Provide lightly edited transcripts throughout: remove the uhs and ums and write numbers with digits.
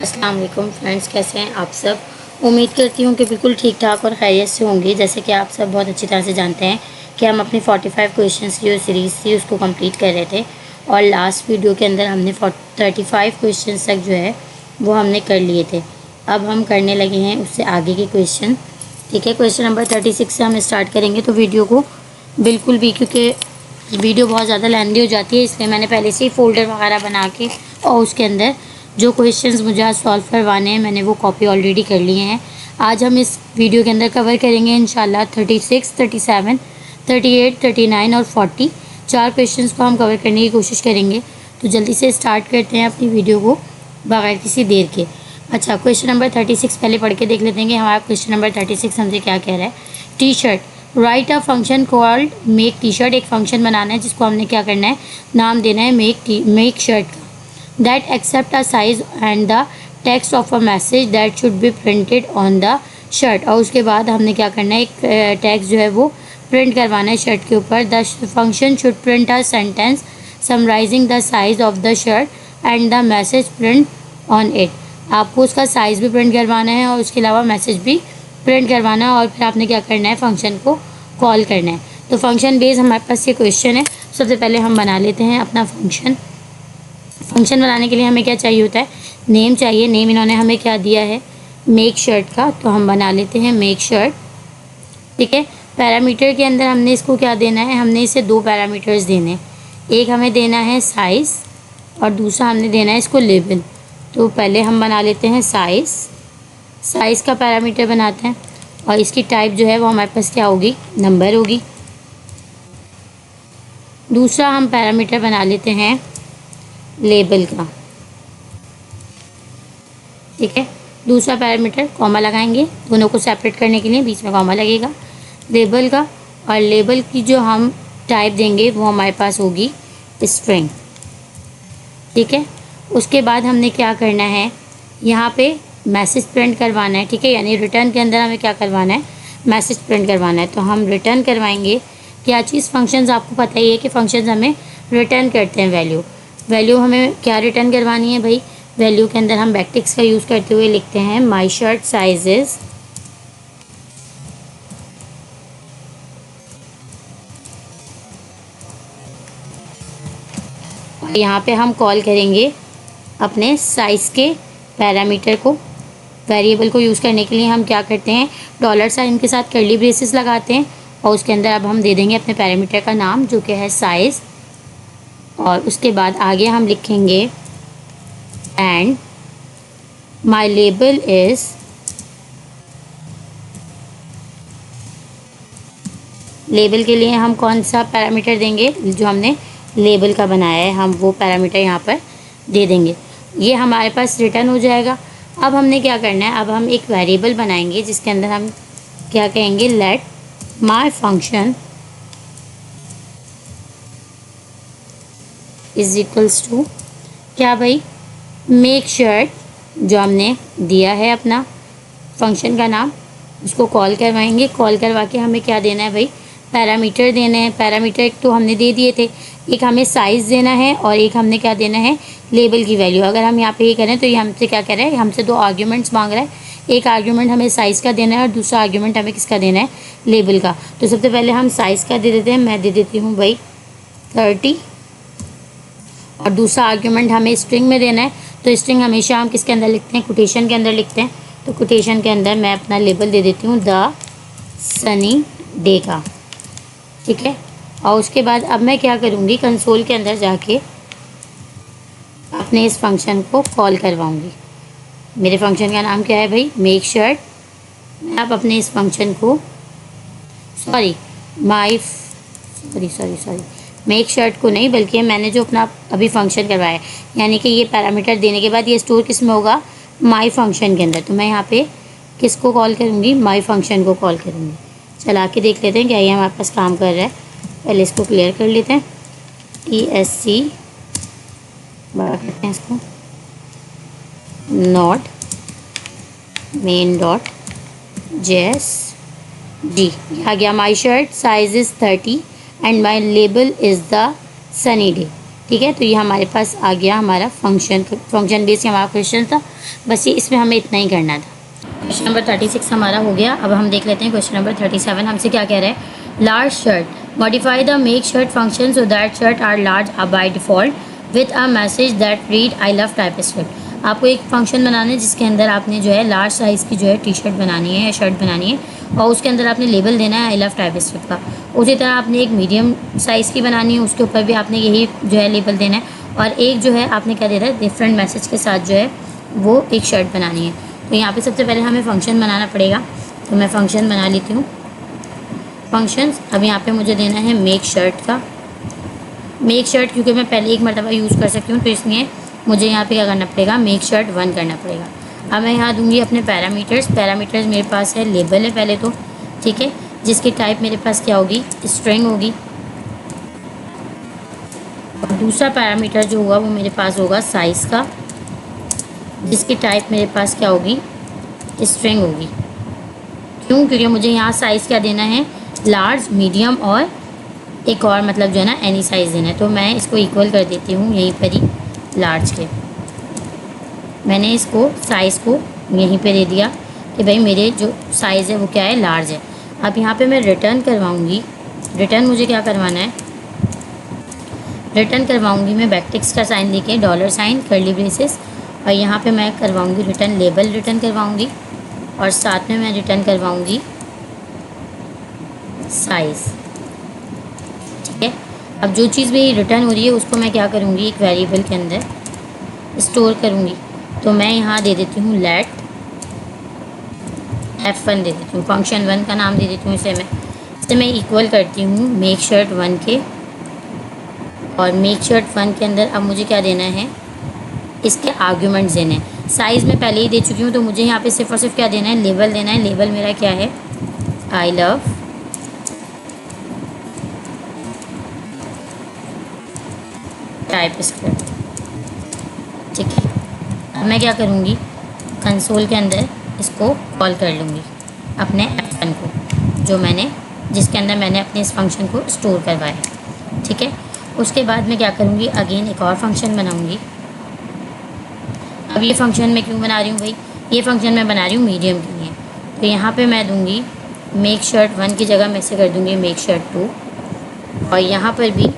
अस्सलाम वालेकुम फ्रेंड्स, कैसे हैं आप सब। उम्मीद करती हूँ कि बिल्कुल ठीक ठाक और खैरियत से होंगे। जैसे कि आप सब बहुत अच्छी तरह से जानते हैं कि हम अपनी 45 क्वेश्चंस की जो सीरीज़ थी उसको कंप्लीट कर रहे थे और लास्ट वीडियो के अंदर हमने 35 क्वेश्चंस तक जो है वो हमने कर लिए थे। अब हम करने लगे हैं उससे आगे के क्वेश्चन। ठीक है, क्वेश्चन नंबर 36 से हम स्टार्ट करेंगे। तो वीडियो को बिल्कुल भी, क्योंकि वीडियो बहुत ज़्यादा लेंदी हो जाती है, इसलिए मैंने पहले से ही फ़ोल्डर वगैरह बना के और उसके अंदर जो क्वेश्चंस मुझे आज सॉल्व करवाने हैं मैंने वो कॉपी ऑलरेडी कर लिए हैं। आज हम इस वीडियो के अंदर कवर करेंगे इंशाल्लाह 36, 37, 38, 39 और 40 चार क्वेश्चंस को हम कवर करने की कोशिश करेंगे। तो जल्दी से स्टार्ट करते हैं अपनी वीडियो को बगैर किसी देर के। अच्छा, क्वेश्चन नंबर 36 पहले पढ़ के देख लेते हैं कि हमारा क्वेश्चन नंबर 36 हमसे क्या कह रहा है। T shirt right a function called make tea shirt. एक फंक्शन बनाना है जिसको हमने क्या करना है, नाम देना है मेक शर्ट का। That accept a size and the text of a message that should be printed on the shirt। और उसके बाद हमने क्या करना है, एक टेक्स्ट जो है वो प्रिंट करवाना है शर्ट के ऊपर। The function should print a sentence summarising the size of the shirt and the message print on it. आपको उसका साइज़ भी प्रिंट करवाना है और उसके अलावा मैसेज भी प्रिंट करवाना है और फिर आपने क्या करना है, फंक्शन को कॉल करना है। तो फंक्शन बेस हमारे पास ये क्वेश्चन है। सबसे पहले हम बना लेते हैं अपना फंक्शन। फंक्शन बनाने के लिए हमें क्या चाहिए होता है, नेम चाहिए। नेम इन्होंने हमें क्या दिया है, मेक शर्ट का, तो हम बना लेते हैं मेक शर्ट। ठीक है, पैरामीटर के अंदर हमने इसको क्या देना है, हमने इसे दो पैरामीटर्स देने हैं। एक हमें देना है साइज़ और दूसरा हमने देना है इसको लेबल। तो पहले हम बना लेते हैं साइज़ का पैरामीटर बनाते हैं और इसकी टाइप जो है वो हमारे पास क्या होगी, नंबर होगी। दूसरा हम पैरामीटर बना लेते हैं लेबल का। ठीक है, दूसरा पैरामीटर कॉमा लगाएंगे, दोनों को सेपरेट करने के लिए बीच में कॉमा लगेगा लेबल का। और लेबल की जो हम टाइप देंगे वो हमारे पास होगी स्ट्रिंग। ठीक है, उसके बाद हमने क्या करना है, यहाँ पे मैसेज प्रिंट करवाना है। ठीक है, यानी रिटर्न के अंदर हमें क्या करवाना है, मैसेज प्रिंट करवाना है। तो हम रिटर्न करवाएंगे क्या चीज़, फंक्शंस आपको पता ही है कि फंक्शंस हमें रिटर्न करते हैं वैल्यू हमें क्या रिटर्न करवानी है भाई। वैल्यू के अंदर हम बैकटिक्स का यूज़ करते हुए लिखते हैं माई शर्ट साइजेस और यहाँ पे हम कॉल करेंगे अपने साइज़ के पैरामीटर को। वेरिएबल को यूज़ करने के लिए हम क्या करते हैं, डॉलर साइन के साथ कर्ली ब्रेसेस लगाते हैं और उसके अंदर अब हम दे देंगे अपने पैरामीटर का नाम जो कि है साइज़। और उसके बाद आगे हम लिखेंगे and my label is label के लिए हम कौन सा पैरामीटर देंगे, जो हमने लेबल का बनाया है हम वो पैरामीटर यहाँ पर दे देंगे। ये हमारे पास रिटर्न हो जाएगा। अब हमने क्या करना है, अब हम एक वेरिएबल बनाएंगे जिसके अंदर हम क्या कहेंगे, let my function is equals to क्या भाई, मेक शर्ट, जो हमने दिया है अपना फंक्शन का नाम, उसको कॉल करवाएंगे। कॉल करवा के हमें क्या देना है भाई, पैरामीटर देने हैं। पैरामीटर एक तो हमने दे दिए थे, एक हमें साइज़ देना है और एक हमने क्या देना है, लेबल की वैल्यू। अगर हम यहाँ पे ये करें तो ये हमसे क्या कह रहा है, हमसे दो आर्ग्यूमेंट्स मांग रहा है। एक आर्ग्यूमेंट हमें साइज़ का देना है और दूसरा आर्ग्यूमेंट हमें किसका देना है, लेबल का। तो सबसे पहले हम साइज़ का दे देते हैं, मैं दे देती हूँ भाई 30 और दूसरा आर्ग्यूमेंट हमें स्ट्रिंग में देना है। तो स्ट्रिंग हमेशा हम किसके अंदर लिखते हैं, कोटेशन के अंदर लिखते हैं। तो कोटेशन के अंदर मैं अपना लेबल दे देती हूँ द सनी डे का। ठीक है, और उसके बाद अब मैं क्या करूँगी, कंसोल के अंदर जाके अपने इस फंक्शन को कॉल करवाऊँगी। मेरे फंक्शन का नाम क्या है भाई, मेक शर्ट। मैं अब अपने इस फंक्शन को सॉरी मेक शर्ट को नहीं, बल्कि मैंने जो अपना अभी फंक्शन करवाया है, यानी कि ये पैरामीटर देने के बाद ये स्टोर किस में होगा, माई फंक्शन के अंदर। तो मैं यहाँ पे किसको कॉल करूँगी, माई फंक्शन को कॉल करूँगी। चला के देख लेते हैं क्या ये हमारे पास काम कर रहा है। पहले इसको क्लियर कर लेते हैं, ESC बड़ा करते हैं इसको, नॉट मेन डॉट JSD। आ गया my shirt size is 30 and my label is the sunny day. ठीक है, तो ये हमारे पास आ गया हमारा फंक्शन बेस हमारा क्वेश्चन था। बस ये इसमें हमें इतना ही करना था। क्वेश्चन नंबर 36 हमारा हो गया। अब हम देख लेते हैं क्वेश्चन नंबर 37 हमसे क्या कह रहा है। Large shirt modify the make shirt function so that shirt are large by default with a message that read I love TypeScript. आपको एक फंक्शन बनाना है जिसके अंदर आपने जो है लार्ज साइज़ की जो है टी शर्ट बनानी है या शर्ट बनानी है, और उसके अंदर आपने लेबल देना है आई लव टाइपिस्क्रिप्ट का। उसी तरह आपने एक मीडियम साइज़ की बनानी है, उसके ऊपर भी आपने यही जो है लेबल देना है, और एक जो है आपने क्या देना है डिफरेंट मैसेज के साथ जो है वो एक शर्ट बनानी है। तो यहाँ पे सबसे पहले हमें फ़ंक्शन बनाना पड़ेगा, तो मैं फ़ंक्शन बना लेती हूँ। फंक्शंस अब यहाँ पे मुझे देना है मेक शर्ट का। मेक शर्ट क्योंकि मैं पहले एक मरतबा यूज़ कर सकती हूँ, तो इसलिए मुझे यहाँ पे क्या करना पड़ेगा, मेक शर्ट 1 करना पड़ेगा। अब मैं यहाँ दूँगी अपने पैरामीटर्स मेरे पास है लेबल है पहले तो, ठीक है, जिसकी टाइप मेरे पास क्या होगी, स्ट्रिंग होगी। और दूसरा पैरामीटर जो होगा वो मेरे पास होगा साइज़ का, जिसकी टाइप मेरे पास क्या होगी, स्ट्रिंग होगी। क्यों, क्योंकि मुझे यहाँ साइज़ क्या देना है, लार्ज, मीडियम और एक और मतलब जो है ना एनी साइज़ देना है। तो मैं इसको इक्वल कर देती हूँ यहीं पर ही लार्ज के। मैंने इसको साइज़ को यहीं पे दे दिया कि भाई मेरे जो साइज़ है वो क्या है, लार्ज है। अब यहाँ पे मैं रिटर्न करवाऊँगी। रिटर्न मुझे क्या करवाना है, रिटर्न करवाऊँगी मैं बैकटिक्स का साइन देके $, कर्ली ब्रेसेस, और यहाँ पे मैं करवाऊँगी रिटर्न लेबल रिटर्न करवाऊँगी, और साथ में मैं रिटर्न करवाऊँगी साइज़। ठीक है, अब जो चीज़ मेरी रिटर्न हो रही है उसको मैं क्या करूँगी, एक वेरिएबल के अंदर स्टोर करूँगी। तो मैं यहाँ दे देती हूँ लेट F1 दे देती हूँ, फंक्शन 1 का नाम दे देती हूँ इसे मैं इक्वल करती हूँ मेक शर्ट 1 के। और मेक शर्ट 1 के अंदर अब मुझे क्या देना है, इसके आर्ग्यूमेंट्स देने हैं। साइज़ मैं पहले ही दे चुकी हूँ, तो मुझे यहाँ पे सिर्फ और सिर्फ क्या देना है, लेबल देना है। लेबल मेरा क्या है, आई लव टाइपिस्क्रिप्ट। ठीक है, अब मैं क्या करूँगी, कंसोल के अंदर इसको कॉल कर लूँगी अपने F1 को, जो मैंने जिसके अंदर मैंने अपने इस फंक्शन को स्टोर करवाया। ठीक है, उसके बाद मैं क्या करूँगी, अगेन एक और फंक्शन बनाऊँगी। अब ये फंक्शन मैं क्यों बना रही हूँ भाई, ये फंक्शन मैं बना रही हूँ मीडियम के लिए। तो यहाँ पे मैं दूँगी मेक शर्ट 1 की जगह मैं से कर दूँगी मेक शर्ट 2, और यहाँ पर भी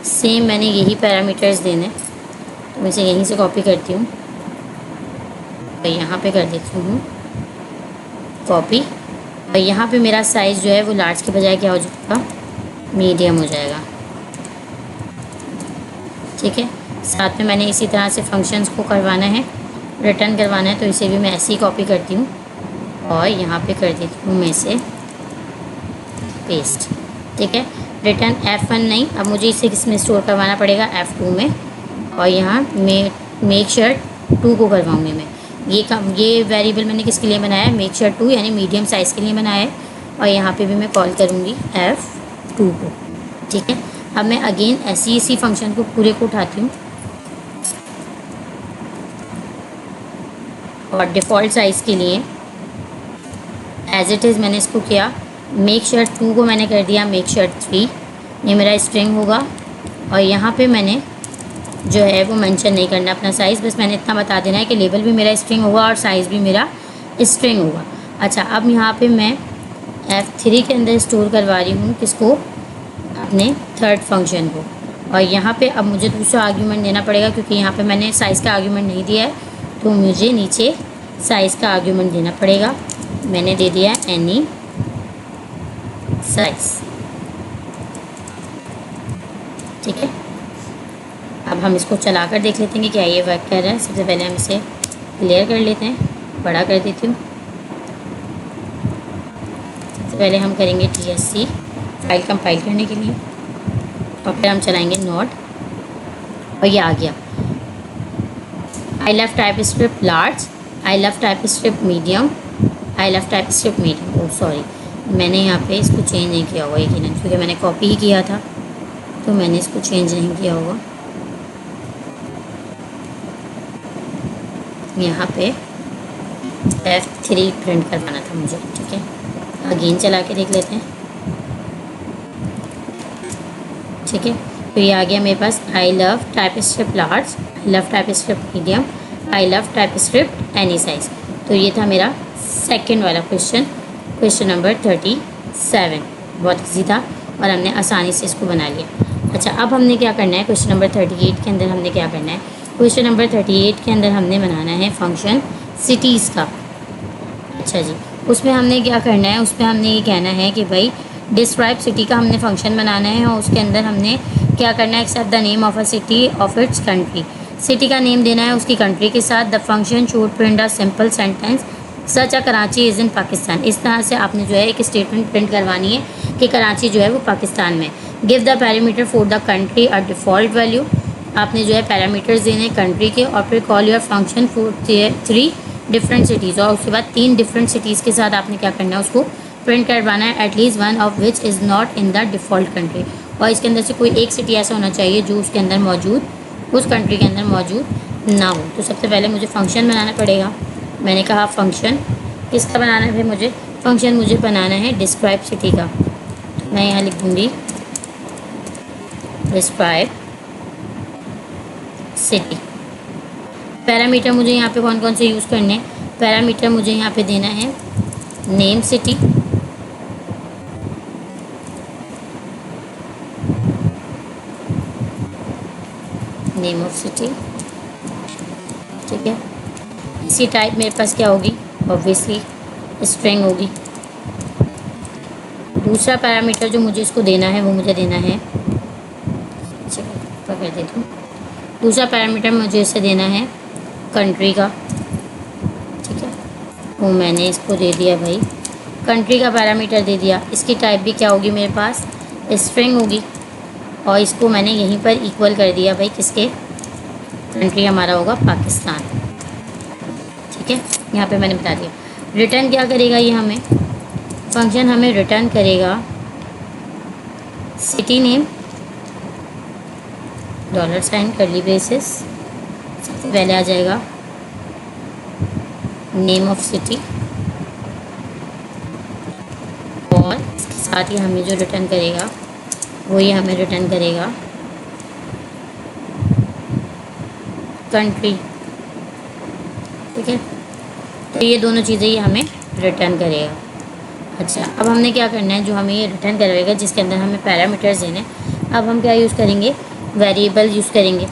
सेम मैंने यही पैरामीटर्स देने, तो मैं इसे यहीं से कॉपी करती हूँ और यहाँ पे कर देती हूँ कॉपी। और यहाँ पे मेरा साइज़ जो है वो लार्ज के बजाय क्या हो जाएगा, मीडियम हो जाएगा। ठीक है, साथ में मैंने इसी तरह से फंक्शंस को करवाना है, रिटर्न करवाना है, तो इसे भी मैं ऐसे ही कॉपी करती हूँ और यहाँ पे कर देती हूँ मैं इसे पेस्ट। ठीक है, रिटर्न F1 नहीं, अब मुझे इसे किसमें स्टोर करवाना पड़ेगा, F2 में, और यहाँ मेक शर्ट 2 को करवाऊँगी मैं। ये वेरिएबल मैंने किसके लिए बनाया है, मेक शर्ट 2 यानी मीडियम साइज़ के लिए बनाया है, और यहाँ पे भी मैं कॉल करूँगी F2 को। ठीक है, अब मैं अगेन ऐसी इसी फंक्शन को पूरे को उठाती हूँ और डिफ़ॉल्ट साइज़ के लिए एज इट इज़ मैंने इसको किया, मेक शर्ट 2 को मैंने कर दिया मेक शर्ट 3, ये मेरा स्ट्रिंग होगा। और यहाँ पे मैंने जो है वो मेंशन नहीं करना अपना साइज़, बस मैंने इतना बता देना है कि लेबल भी मेरा स्ट्रिंग होगा और साइज़ भी मेरा स्ट्रिंग होगा। अच्छा, अब यहाँ पे मैं F3 के अंदर स्टोर करवा रही हूँ किसको, अपने थर्ड फंक्शन को। और यहाँ पे अब मुझे दूसरा आर्ग्यूमेंट देना पड़ेगा, क्योंकि यहाँ पे मैंने साइज़ का आर्ग्यूमेंट नहीं दिया है, तो मुझे नीचे साइज़ का आर्ग्यूमेंट देना पड़ेगा। मैंने दे दिया एनी साइज़। ठीक है, अब हम इसको चला कर देख लेते हैं कि क्या ये वर्क कर रहा है। सबसे पहले हम इसे क्लियर कर लेते हैं, बड़ा कर देती हूँ। सबसे पहले हम करेंगे TSC फाइल कंपाइल करने के लिए, और फिर हम चलाएंगे नोट, और ये आ गया आई love TypeScript large, I love TypeScript medium, I love TypeScript medium. Oh sorry, मैंने यहाँ पे इसको चेंज नहीं किया होगा यकीनन, क्योंकि मैंने कॉपी ही किया था, तो मैंने इसको चेंज नहीं किया होगा। यहाँ पे F3 प्रिंट करवाना था मुझे। ठीक है, अगेन चला के देख लेते हैं। ठीक है, तो ये आ गया मेरे पास I love TypeScript large, I love TypeScript medium, I love TypeScript any size. तो ये था मेरा सेकंड वाला क्वेश्चन, क्वेश्चन नंबर 37। बहुत ईजी था और हमने आसानी से इसको बना लिया। अच्छा, अब हमने क्या करना है, क्वेश्चन नंबर 38 के अंदर हमने क्या करना है, क्वेश्चन नंबर 38 के अंदर हमने बनाना है फंक्शन सिटीज़ का। अच्छा जी, उसमें हमने क्या करना है, उसमें हमने ये कहना है कि भाई डिस्क्राइब सिटी का हमने फंक्शन बनाना है और उसके अंदर हमने क्या करना है, except the name of a city of its country. City का नेम देना है उसकी कंट्री के साथ। The function should print a simple sentence such a Karachi is in Pakistan. इस तरह से आपने जो है एक स्टेटमेंट प्रिंट करवानी है कि कराची जो है वो पाकिस्तान में। Give the parameter for the country a default value. आपने जो है पैरामीटर्स देने कंट्री के और फिर call your function for 3 different cities, और उसके बाद 3 डिफरेंट सिटीज़ के साथ आपने क्या करना है, उसको प्रिंट करवाना है। At least one of which is not in the default country. और इसके अंदर से कोई एक सिटी ऐसा होना चाहिए जो उसके अंदर मौजूद, उस कंट्री के अंदर मौजूद ना हो। तो सबसे पहले मुझे फ़ंक्शन बनाना पड़ेगा। मैंने कहा फ़ंक्शन किसका बनाना है, मुझे फ़ंक्शन मुझे बनाना है डिस्क्राइब सिटी का। तो मैं यहाँ लिख दूँगी डिस्क्राइब सिटी। पैरामीटर मुझे यहाँ पे कौन कौन से यूज़ करने हैं, पैरामीटर मुझे यहाँ पे देना है name city, name of city, ठीक है। इसी टाइप मेरे पास क्या होगी, ऑब्वियसली स्ट्रिंग होगी। दूसरा पैरामीटर जो मुझे इसको देना है वो मुझे देना है, चलो पकड़ देती हूँ। दूसरा पैरामीटर मुझे इसे देना है कंट्री का, ठीक है। वो मैंने इसको दे दिया भाई, कंट्री का पैरामीटर दे दिया। इसकी टाइप भी क्या होगी मेरे पास, स्ट्रिंग होगी। और इसको मैंने यहीं पर इक्वल कर दिया भाई, किसके, कंट्री हमारा होगा पाकिस्तान, ठीक है। यहाँ पे मैंने बता दिया। रिटर्न क्या करेगा ये हमें, फंक्शन हमें रिटर्न करेगा सिटी नेम $, करली ब्रेसेस, सबसे पहले आ जाएगा नेम ऑफ सिटी, और इसके साथ ही हमें जो रिटर्न करेगा वो ये हमें रिटर्न करेगा कंट्री, ठीक है। तो ये दोनों चीज़ें ये हमें रिटर्न करेगा। अच्छा, अब हमने क्या करना है, जो हमें ये रिटर्न करेगा जिसके अंदर हमें पैरामीटर्स देने, अब हम क्या यूज़ करेंगे, वेरिएबल यूज़ करेंगे।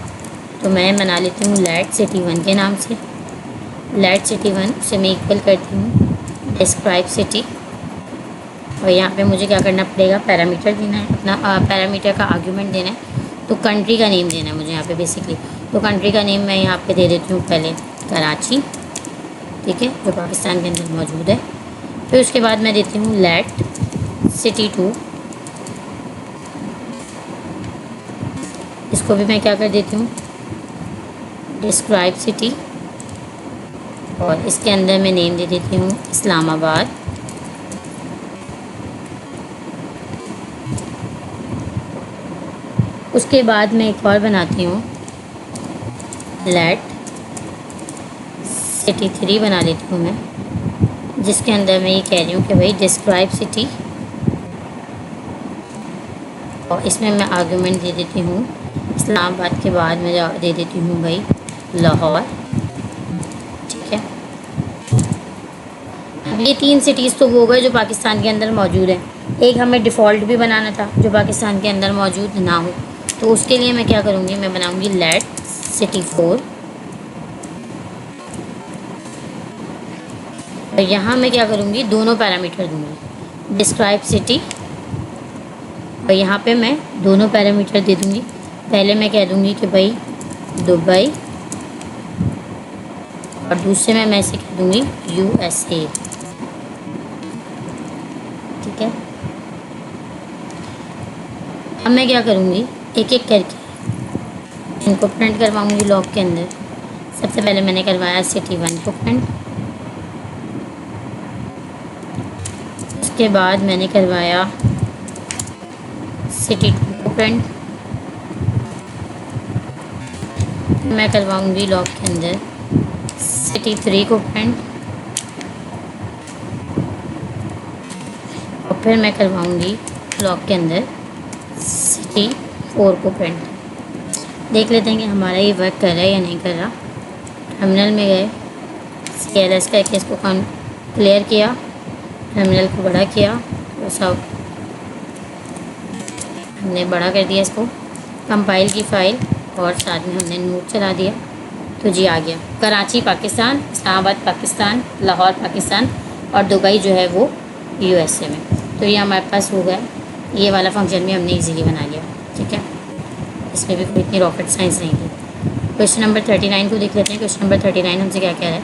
तो मैं बना लेती हूँ लेट सिटी 1 के नाम से, लेट सिटी 1 से मैं इक्वल करती हूँ डिस्क्राइब सिटी। और यहाँ पे मुझे क्या करना पड़ेगा, पैरामीटर देना है अपना, पैरामीटर का आर्गुमेंट देना है। तो कंट्री का नेम देना है मुझे यहाँ पे बेसिकली। तो कंट्री का नेम मैं यहाँ पे दे देती हूँ पहले कराची, ठीक है, जो पाकिस्तान के अंदर मौजूद है। फिर उसके बाद मैं देती हूँ लेट सिटी 2, इसको भी मैं क्या कर देती हूँ डिस्क्राइब सिटी, और इसके अंदर मैं नेम दे देती हूँ इस्लामाबाद। उसके बाद मैं एक और बनाती हूँ लेट सिटी 3 बना लेती हूँ मैं, जिसके अंदर मैं ये कह रही हूँ कि भाई डिस्क्राइब सिटी, और इसमें मैं आर्गुमेंट दे देती हूँ इस्लामाबाद के बाद मैं दे देती हूँ भाई लाहौर, ठीक है। अब ये 3 सिटीज़ तो हो गए जो पाकिस्तान के अंदर मौजूद हैं। एक हमें डिफ़ॉल्ट भी बनाना था जो पाकिस्तान के अंदर मौजूद ना हो, तो उसके लिए मैं क्या करूँगी, मैं बनाऊँगी लेट सिटी 4, और यहाँ मैं क्या करूँगी, दोनों पैरामीटर दूँगी डिस्क्राइब सिटी, और यहाँ पे मैं दोनों पैरामीटर दे दूँगी। पहले मैं कह दूँगी कि भाई दुबई, और दूसरे में मैं इसे कह दूँगी USA, ठीक है। अब मैं क्या करूँगी, एक एक करके इनको प्रिंट करवाऊँगी लॉग के अंदर। सबसे पहले मैंने करवाया सिटी 1 को प्रिंट, उसके बाद मैंने करवाया सिटी 2 को प्रिंट, मैं करवाऊँगी लॉग के अंदर सिटी 3 को प्रिंट, और फिर मैं करवाऊँगी लॉग के अंदर सिटी 4 को प्रिंट देख लेते हैं कि हमारा ये वर्क कर रहा है या नहीं कर रहा। टर्मिनल में गए, CLS का केस को क्लियर किया, टर्मिनल को बड़ा किया, तो सब हमने बड़ा कर दिया इसको, कंपाइल की फ़ाइल और साथ में हमने नोट चला दिया। तो जी आ गया कराची पाकिस्तान, इस्लामाबाद पाकिस्तान, लाहौर पाकिस्तान और दुबई जो है वो USA में। तो ये हमारे पास हो गया, ये वाला फंक्शन भी हमने इजीली बना लिया। ठीक है, इसमें भी कोई इतनी रॉकेट साइंस नहीं थी। क्वेश्चन नंबर 39 को देख लेते हैं। क्वेश्चन नंबर 39 हमसे क्या कह रहा है।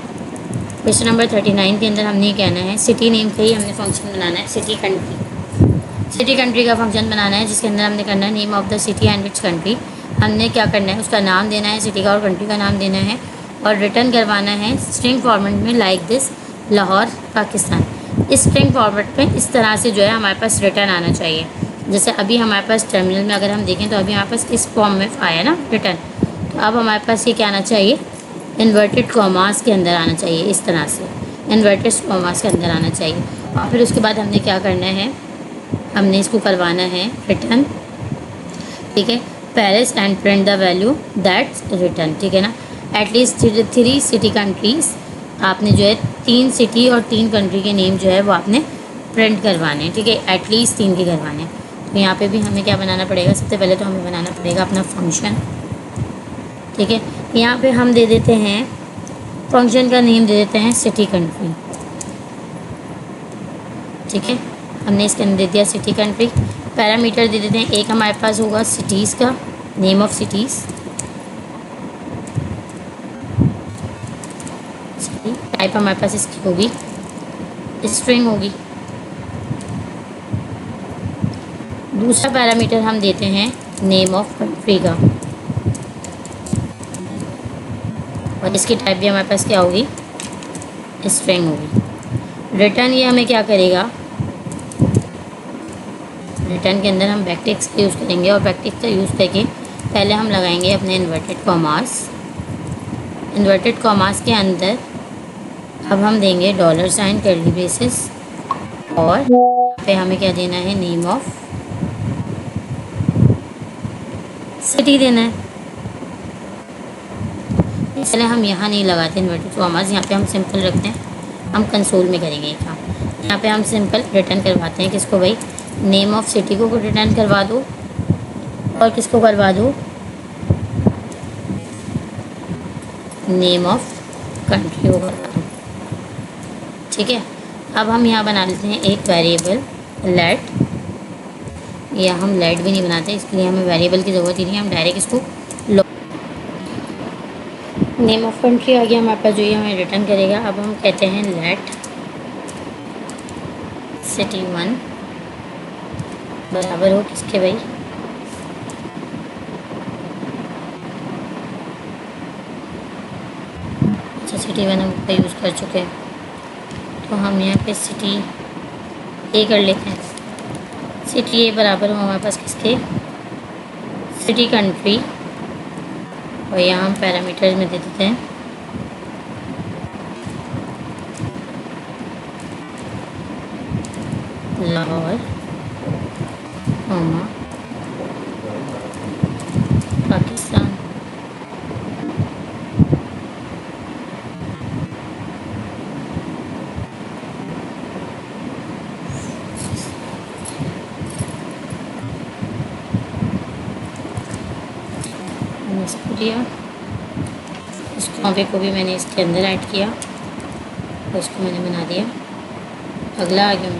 क्वेश्चन नंबर 39 के अंदर हमने ये कहना है सिटी नेम का ही हमने फंक्शन बनाना है। सिटी कंट्री का फंक्शन बनाना है, जिसके अंदर हमने करना है name of the city and which country. हमने क्या करना है, उसका नाम देना है, सिटी का और कंट्री का नाम देना है और रिटर्न करवाना है स्ट्रिंग फॉर्मेट में, लाइक दिस लाहौर पाकिस्तान। इस स्ट्रिंग फॉर्मेट में इस तरह से जो है हमारे पास रिटर्न आना चाहिए। जैसे अभी हमारे पास टर्मिनल में अगर हम देखें तो अभी हमारे पास इस फॉर्म में आया ना रिटर्न। तो अब हमारे पास ये क्या आना चाहिए, इन्वर्टेड कॉमास के अंदर आना चाहिए, इस तरह से इन्वर्टेड कॉमास के अंदर आना चाहिए। और फिर उसके बाद हमने क्या करना है, हमने इसको करवाना है रिटर्न। ठीक है, Paris and print the value that's return. ठीक है ना, एटलीस्ट 3 सिटी कंट्रीज़, आपने जो है 3 सिटी और 3 कंट्री के नेम जो है वो आपने प्रिंट करवाने हैं। ठीक है, एटलीस्ट 3 के करवाने हैं। तो यहाँ पे भी हमें क्या बनाना पड़ेगा, सबसे पहले तो हमें बनाना पड़ेगा अपना फंक्शन। ठीक है, यहाँ पे हम दे देते हैं फंक्शन का नेम दे देते हैं सिटी कंट्री। ठीक है, हमने इसके अंदर दे दिया सिटी कंट्री। पैरामीटर दे देते हैं, एक हमारे पास होगा सिटीज़ का, नेम ऑफ सिटीज़। टाइप हमारे पास इसकी होगी स्ट्रिंग होगी। दूसरा पैरामीटर हम देते हैं नेम ऑफ कंट्री का, और इसकी टाइप भी हमारे पास क्या होगी, स्ट्रिंग होगी। रिटर्न ये हमें क्या करेगा, रिटर्न के अंदर हम बैकटिक्स का यूज़ करेंगे और बैकटिक्स का यूज़ करके पहले हम लगाएंगे अपने इन्वर्टेड कॉमास। इन्वर्टेड कॉमास के अंदर अब हम देंगे $, कर्ली ब्रेसेस, और पे हमें क्या देना है, नेम ऑफ सिटी देना है। इसलिए हम यहाँ नहीं लगाते इन्वर्टेड कॉमास, यहाँ पे हम सिंपल रखते हैं, हम कंसोल में करेंगे ये काम। यहाँ पे हम सिंपल रिटर्न करवाते हैं, किसको भाई, नेम ऑफ सिटी को रिटर्न करवा दो और किसको करवा दो, नेम ऑफ कंट्री को करवा दो। ठीक है, अब हम यहाँ बना लेते हैं एक वेरिएबल लेट, या हम लेट भी नहीं बनाते, इसके लिए हमें वेरिएबल की ज़रूरत ही नहीं है, हम डायरेक्ट इसको नेम ऑफ कंट्री आ गया हमारे पास, जो ये हमें रिटर्न करेगा। अब हम कहते हैं लेट सिटी 1 बराबर हो किसके भाई, अच्छा सिटी 1 हम का यूज़ कर चुके हैं, तो हम यहाँ पे सिटी ए कर लेते हैं। सिटी ए बराबर हो हमारे पास किसके, सिटी कंट्री, और यहाँ हम पैरामीटर्स में दे देते हैं लाहौर, पाकिस्तान। मैंने इसको दिया, इस कॉपी को भी मैंने इसके अंदर ऐड किया और इसको मैंने बना दिया। अगला आ गया,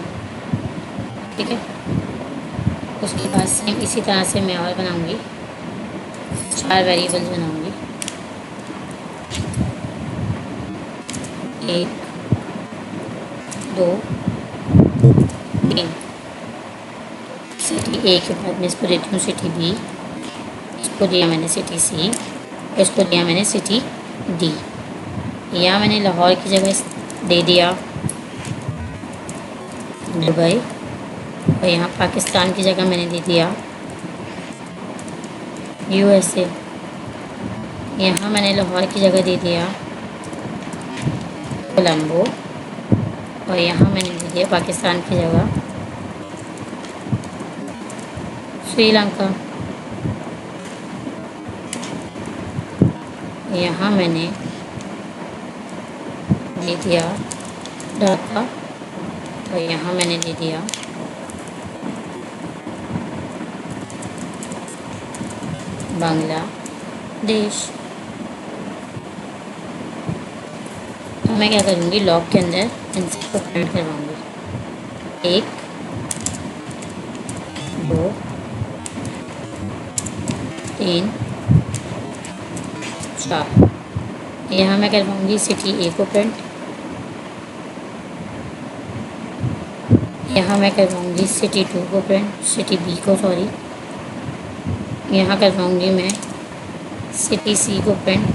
ठीक है। उसके बाद सेम इसी तरह से मैं और बनाऊंगी, 4 वेरिएबल्स बनाऊंगी, 1 2 3। सिटी ए के बाद मैं इसको देती हूँ सिटी बी, इसको दिया मैंने सिटी सी, और इसको दिया मैंने सिटी डी। यहाँ मैंने लाहौर की जगह दे दिया दुबई, और यहाँ पाकिस्तान की जगह मैंने दे दिया USA। यहाँ मैंने लाहौर की जगह दे दिया कोलंबो, और यहाँ मैंने दे दिया पाकिस्तान की जगह श्रीलंका। यहाँ मैंने दे दिया ढाका और यहाँ मैंने दे दिया बांग्लादेश। तो मैं क्या करूँगी, लॉग के अंदर इन सबको प्रिंट करवाऊँगी। 1 2 3 4। यहाँ मैं करवाऊँगी सिटी ए को प्रिंट, यहाँ मैं करवाऊँगी सिटी 2 को प्रिंट, सिटी बी को सॉरी, यहाँ करवाऊँगी मैं सिटी सी को प्रिंट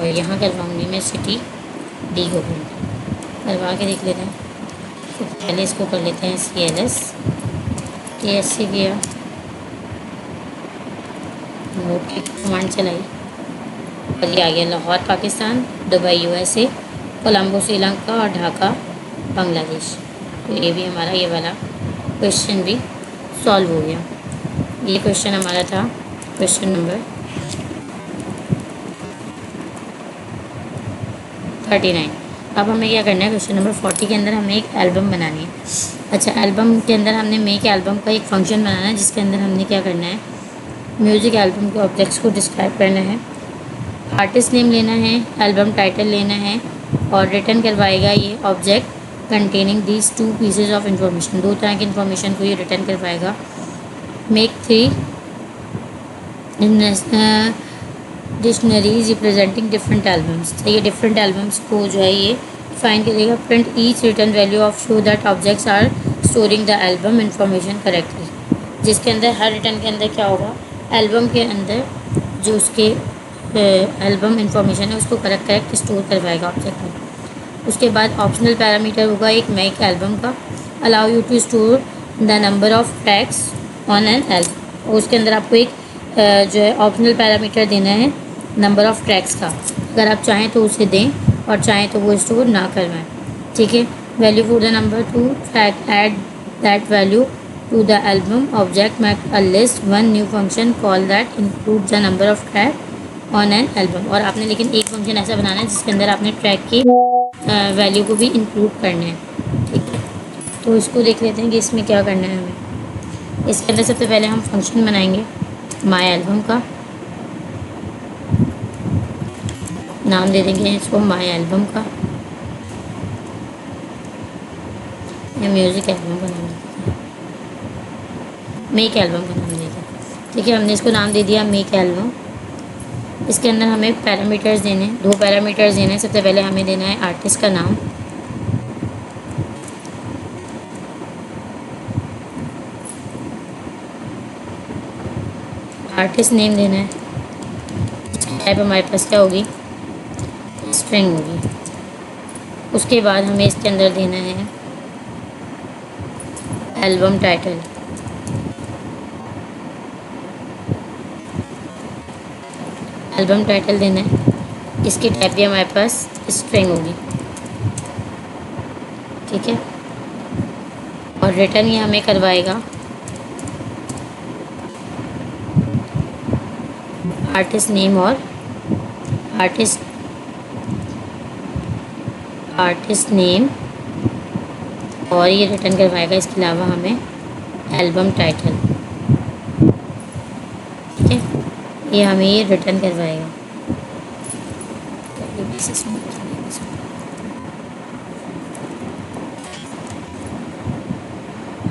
और यहाँ करवाऊँगी मैं सिटी डी को प्रिंट। करवा के देख लेते हैं। तो पहले इसको कर लेते हैं CLS, TSC किया, ओके कमांड चलाई और ये आ गया लाहौर पाकिस्तान, दुबई USA, कोलंबो श्रीलंका और ढाका बांग्लादेश। तो ये भी हमारा ये वाला क्वेश्चन भी सॉल्व हो गया। ये क्वेश्चन हमारा था क्वेश्चन नंबर 39। अब हमें क्या करना है, क्वेश्चन नंबर 40 के अंदर हमें एक एल्बम बनानी है। अच्छा, एल्बम के अंदर हमने मेक एल्बम का एक फंक्शन बनाना है, जिसके अंदर हमने क्या करना है, म्यूज़िक एल्बम के ऑब्जेक्ट्स को डिस्क्राइब करना है, आर्टिस्ट नेम लेना है, एल्बम टाइटल लेना है और रिटर्न करवाएगा ये object containing these 2 pieces of information. 2 तरह की इन्फॉर्मेशन को ये रिटर्न करवाएगा। Make 3 dictionaries representing different albums. तो ये डिफरेंट एल्बम्स को जो है ये फाइंड करेगा। Print each return value of show that objects are storing the album information correctly. जिसके अंदर हर रिटर्न के अंदर क्या होगा, एल्बम के अंदर जो उसके एल्बम इंफॉर्मेशन है उसको करेक्ट स्टोर करवाएगा ऑब्जेक्ट में। उसके बाद ऑप्शनल पैरामीटर होगा एक मेक एल्बम का, allow you to store the number of tracks on an album. और उसके अंदर आपको एक जो है ऑप्शनल पैरामीटर देना है नंबर ऑफ ट्रैक्स का। अगर आप चाहें तो उसे दें और चाहें तो वो स्टोर ना करवाएं, ठीक है। Value for the number 2 track, add that value to the album object, make a list 1 new function call that include the number of track on an album. और आपने लेकिन एक फंक्शन ऐसा बनाना है जिसके अंदर आपने ट्रैक की वैल्यू को भी इंक्लूड करना है, ठीक है। तो इसको देख लेते हैं कि इसमें क्या करना है हमें। इसके अंदर सबसे पहले हम फंक्शन बनाएंगे माई एल्बम का, नाम दे देंगे इसको माई एल्बम का, या म्यूज़िक एल्बम का नाम देते हैं, मेक एल्बम का नाम देते हैं, ठीक है। हमने इसको नाम दे दिया मेक एल्बम। इसके अंदर हमें पैरामीटर्स देने हैं, 2 पैरामीटर्स देने हैं। सबसे पहले हमें देना है आर्टिस्ट का नाम, आर्टिस्ट नेम देना है। टाइप हमारे पास क्या होगी, स्ट्रिंग होगी। उसके बाद हमें इसके अंदर देना है एल्बम टाइटल, एल्बम टाइटल देना है। इसकी टाइप भी हमारे पास स्ट्रिंग होगी, ठीक है। और रिटर्न ये हमें करवाएगा आर्टिस्ट नेम और आर्टिस्ट नेम, और ये रिटर्न करवाएगा इसके अलावा हमें एल्बम टाइटल, ठीक है। ये हमें ये रिटर्न करवाएगा।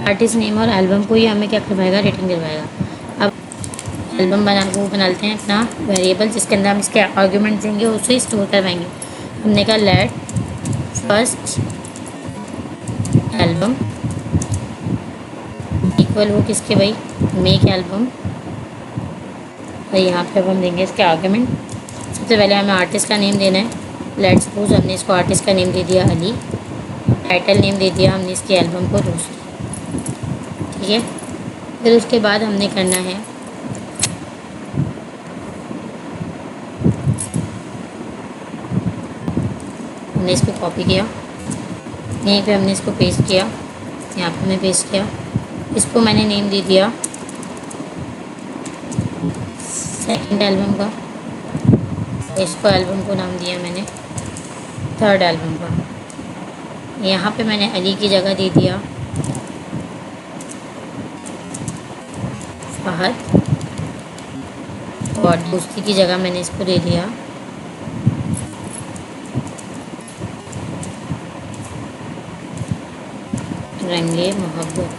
आर्टिस्ट नेम और एल्बम को ये हमें क्या करवाएगा, रिटर्न करवाएगा। अब एल्बम बनाते हैं अपना वेरिएबल, जिसके अंदर हम इसके आर्गुमेंट देंगे, उसे स्टोर करवाएंगे। हमने कहा लेट फर्स्ट एल्बम इक्वल हो किसके भाई, मेक एल्बम। और यहाँ पे अब हम देंगे इसके आर्गुमेंट। सबसे पहले हमें आर्टिस्ट का नेम देना है। लेट सपोज हमने इसको आर्टिस्ट का नेम दे दिया अली, टाइटल नेम दे दिया हमने इसके एल्बम को दोस्त, ठीक है। फिर उसके बाद हमने करना है हमने इसको कॉपी किया, यहीं पे हमने इसको पेस्ट किया, यहाँ पे हमने पेस्ट किया। इसको मैंने नेम दे दिया सेकंड एल्बम का, इसको एल्बम को नाम दिया मैंने थर्ड एल्बम का। यहाँ पे मैंने अली की जगह दे दिया फहद, और दोस्ती की जगह मैंने इसको दे दिया रंगे मोहब्बत।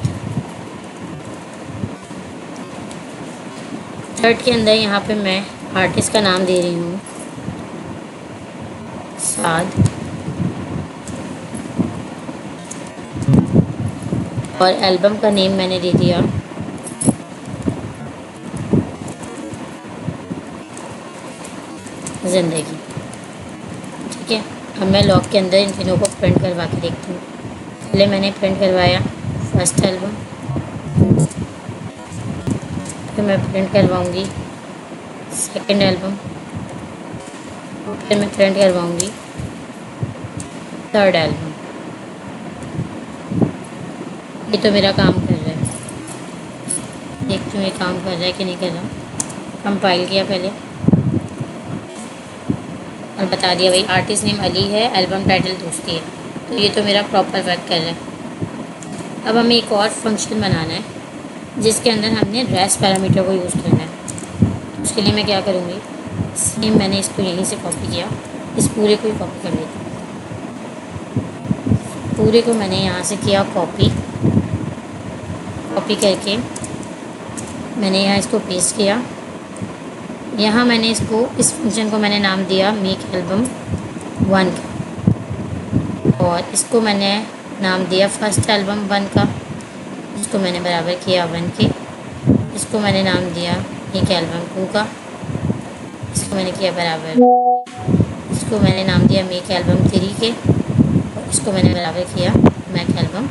थर्ड के अंदर यहाँ पे मैं आर्टिस्ट का नाम दे रही हूँ साद, और एल्बम का नेम मैंने दे दिया ज़िंदगी। ठीक है, अब मैं लॉक के अंदर इन तीनों को प्रिंट करवा के देखती हूँ। पहले मैंने प्रिंट करवाया फर्स्ट एल्बम, फिर मैं प्रिंट करवाऊँगी सेकंड एल्बम, और फिर मैं प्रिंट करवाऊँगी थर्ड एल्बम। ये तो मेरा काम कर रहा है, देखती हूँ ये काम कर रहा है कि नहीं कर रहा। कंपाइल किया पहले और बता दिया भाई आर्टिस्ट नेम अली है, एल्बम टाइटल दोस्ती है, तो ये तो मेरा प्रॉपर वर्क कर रहा है। अब हमें एक और फंक्शन बनाना है जिसके अंदर हमने रेस्ट पैरामीटर को यूज़ करना है। उसके लिए मैं क्या करूँगी, सेम मैंने इसको यहीं से कॉपी किया, इस पूरे को ही कॉपी कर लेती हूँ। पूरे को मैंने यहाँ से किया कॉपी करके मैंने यहाँ इसको पेस्ट किया। यहाँ मैंने इसको, इस फंक्शन को मैंने नाम दिया मेक एल्बम 1 का, और इसको मैंने नाम दिया फर्स्ट एल्बम 1 का, इसको मैंने बराबर किया 1 के। इसको मैंने नाम दिया मेक एल्बम 2 का, इसको मैंने किया बराबर। इसको मैंने नाम दिया मेक एल्बम 3 के, और इसको मैंने बराबर किया मेक एल्बम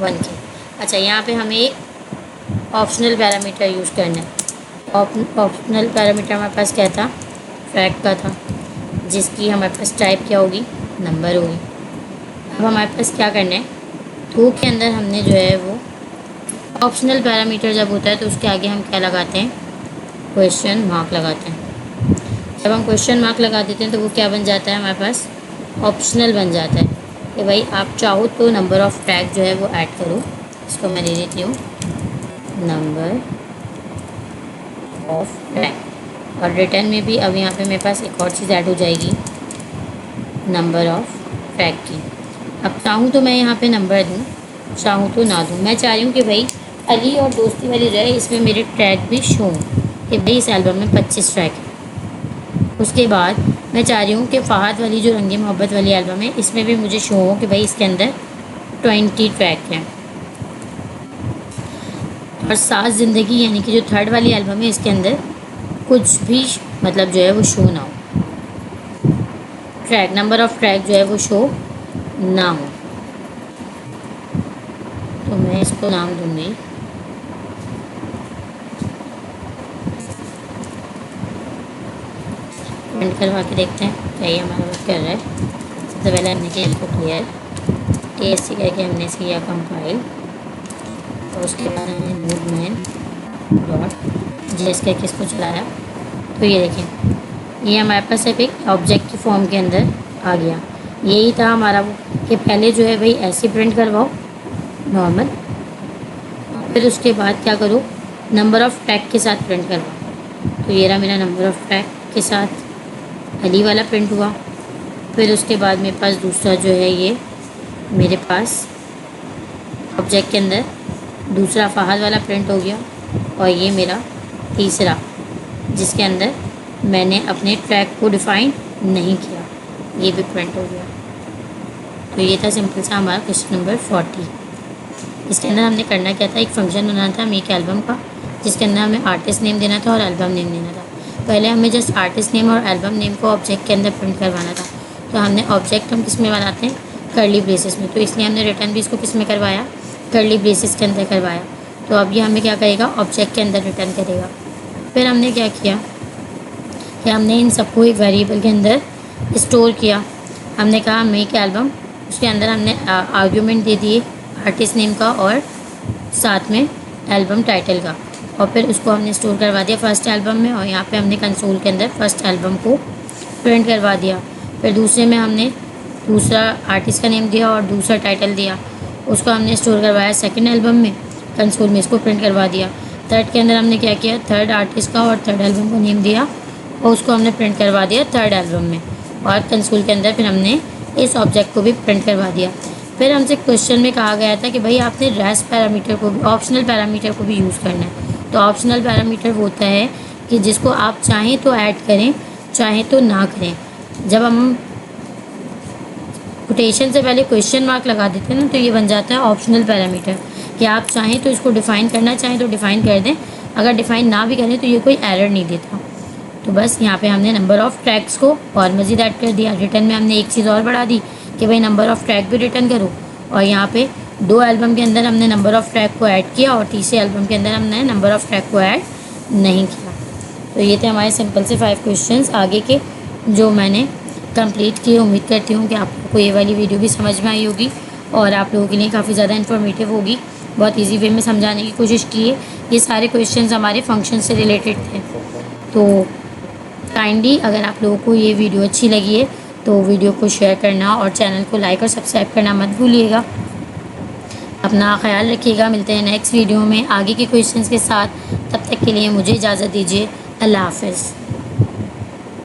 1 के। अच्छा, यहाँ पे हमें एक ऑप्शनल पैरामीटर यूज़ करना है। ऑप्शनल पैरामीटर हमारे पास क्या था, ट्रैक का था, जिसकी हमारे पास टाइप क्या होगी, नंबर होगी। अब हमारे पास क्या करना है, 2 के अंदर हमने जो है वो ऑप्शनल पैरामीटर जब होता है तो उसके आगे हम क्या लगाते हैं, क्वेश्चन मार्क लगाते हैं। जब हम क्वेश्चन मार्क लगा देते हैं तो वो क्या बन जाता है, हमारे पास ऑप्शनल बन जाता है कि भाई आप चाहो तो नंबर ऑफ़ ट्रैक जो है वो ऐड करो। इसको मैं दे देती हूँ नंबर ऑफ ट्रैक, और रिटर्न में भी अब यहाँ पे मेरे पास एक और चीज़ ऐड हो जाएगी नंबर ऑफ ट्रैक की। अब चाहूँ तो मैं यहाँ पे नंबर दूँ, चाहूँ तो ना दूँ। मैं चाह रही हूँ कि भाई अली और दोस्ती वाली रहे, इसमें मेरे ट्रैक भी शो हों कि भाई इस एल्बम में 25 ट्रैक है। उसके बाद मैं चाह रही हूँ कि फ़हद वाली जो रंगे मोहब्बत वाली एल्बम है इसमें भी मुझे शो हो कि भाई इसके अंदर 20 ट्रैक हैं। और साथ ज़िंदगी यानी कि जो थर्ड वाली एल्बम है इसके अंदर कुछ भी मतलब जो है वो शो ना हो, ट्रैक नंबर ऑफ़ ट्रैक जो है वो शो ना हो। तो मैं इसको नाम दूँगी प्रिंट करवा के देखते हैं क्या ये हमारा वर्क कर रहा है। सबसे पहले हमने किया इसको क्लियर, TSC करके हमने किया कंपाइल, और उसके बाद हमने मूवमेंट.js करके इसको चलाया। तो ये देखें ये हमारे पास सिर्फ एक ऑब्जेक्ट की फॉर्म के अंदर आ गया। यही था हमारा वो कि पहले जो है भाई ऐसे प्रिंट करवाओ नॉर्मल, फिर उसके बाद क्या करो, नंबर ऑफ़ ट्रैक के साथ प्रिंट करवाओ। तो ये रहा मेरा नंबर ऑफ़ ट्रैक के साथ अली वाला प्रिंट हुआ। फिर उसके बाद मेरे पास दूसरा जो है ये मेरे पास ऑब्जेक्ट के अंदर दूसरा फ़हद वाला प्रिंट हो गया, और ये मेरा तीसरा जिसके अंदर मैंने अपने ट्रैक को डिफ़ाइन नहीं किया, ये भी प्रिंट हो गया। तो ये था सिंपल सा हमारा क्वेश्चन नंबर 40। इसके अंदर हमने करना क्या था, एक फंक्शन बनाना था मेक एल्बम का, जिसके अंदर हमें आर्टिस्ट नेम देना था और एल्बम नेम देना था। पहले हमें जस्ट आर्टिस्ट नेम और एल्बम नेम को ऑब्जेक्ट के अंदर प्रिंट करवाना था। तो हमने ऑब्जेक्ट हम किस में बनाते हैं, कर्ली ब्रेसेस में, तो इसलिए हमने रिटर्न भी इसको किस में करवाया, कर्ली ब्रेसेस के अंदर करवाया। तो अब ये हमें क्या करेगा, ऑब्जेक्ट के अंदर रिटर्न करेगा। फिर हमने क्या किया कि हमने इन सबको एक वेरिएबल के अंदर स्टोर किया। हमने कहा मेक एल्बम, उसके अंदर हमने आर्ग्यूमेंट दे दिए आर्टिस्ट नेम का और साथ में एल्बम टाइटल का, और फिर उसको हमने स्टोर करवा दिया फर्स्ट एल्बम में, और यहाँ पे हमने कंसोल के अंदर फर्स्ट एल्बम को प्रिंट करवा दिया। फिर दूसरे में हमने दूसरा आर्टिस्ट का नेम दिया और दूसरा टाइटल दिया, उसको हमने स्टोर करवाया सेकंड एल्बम में, कंसोल में इसको प्रिंट करवा दिया। थर्ड के अंदर हमने क्या किया, थर्ड आर्टिस्ट का और थर्ड एल्बम को नेम दिया और उसको हमने प्रिंट करवा दिया थर्ड एल्बम में, और कंसोल के अंदर फिर हमने इस ऑब्जेक्ट को भी प्रिंट करवा दिया। फिर हमसे क्वेश्चन में कहा गया था कि भाई आपने रेस्ट पैरामीटर को भी, ऑप्शनल पैरामीटर को भी यूज़ करना है। तो ऑप्शनल पैरामीटर वो होता है कि जिसको आप चाहें तो ऐड करें, चाहें तो ना करें। जब हम कोटेशन से पहले क्वेश्चन मार्क लगा देते हैं ना, तो ये बन जाता है ऑप्शनल पैरामीटर, कि आप चाहें तो इसको डिफ़ाइन करना चाहें तो डिफ़ाइन कर दें, अगर डिफ़ाइन ना भी करें तो ये कोई एरर नहीं देता। तो बस यहाँ पे हमने नंबर ऑफ़ ट्रैक्स को और मज़ीद ऐड कर दिया। रिटर्न में हमने एक चीज़ और बढ़ा दी कि भाई नंबर ऑफ़ ट्रैक भी रिटर्न करो, और यहाँ पे 2 एल्बम के अंदर हमने नंबर ऑफ़ ट्रैक को ऐड किया और तीसरे एल्बम के अंदर हमने नंबर ऑफ़ ट्रैक को ऐड नहीं किया। तो ये थे हमारे सिंपल से 5 क्वेश्चंस आगे के जो मैंने कंप्लीट किए। उम्मीद करती हूँ कि आप लोगों को ये वाली वीडियो भी समझ में आई होगी और आप लोगों के लिए काफ़ी ज़्यादा इन्फॉर्मेटिव होगी। बहुत इजी वे में समझाने की कोशिश की है। ये सारे क्वेश्चंस हमारे फंक्शन से रिलेटेड थे। तो काइंडली अगर आप लोगों को ये वीडियो अच्छी लगी है तो वीडियो को शेयर करना और चैनल को लाइक और सब्सक्राइब करना मत भूलिएगा। अपना ख्याल रखिएगा। मिलते हैं नेक्स्ट वीडियो में आगे के क्वेश्चंस के साथ। तब तक के लिए मुझे इजाज़त दीजिए। अल्लाह हाफ़िज़।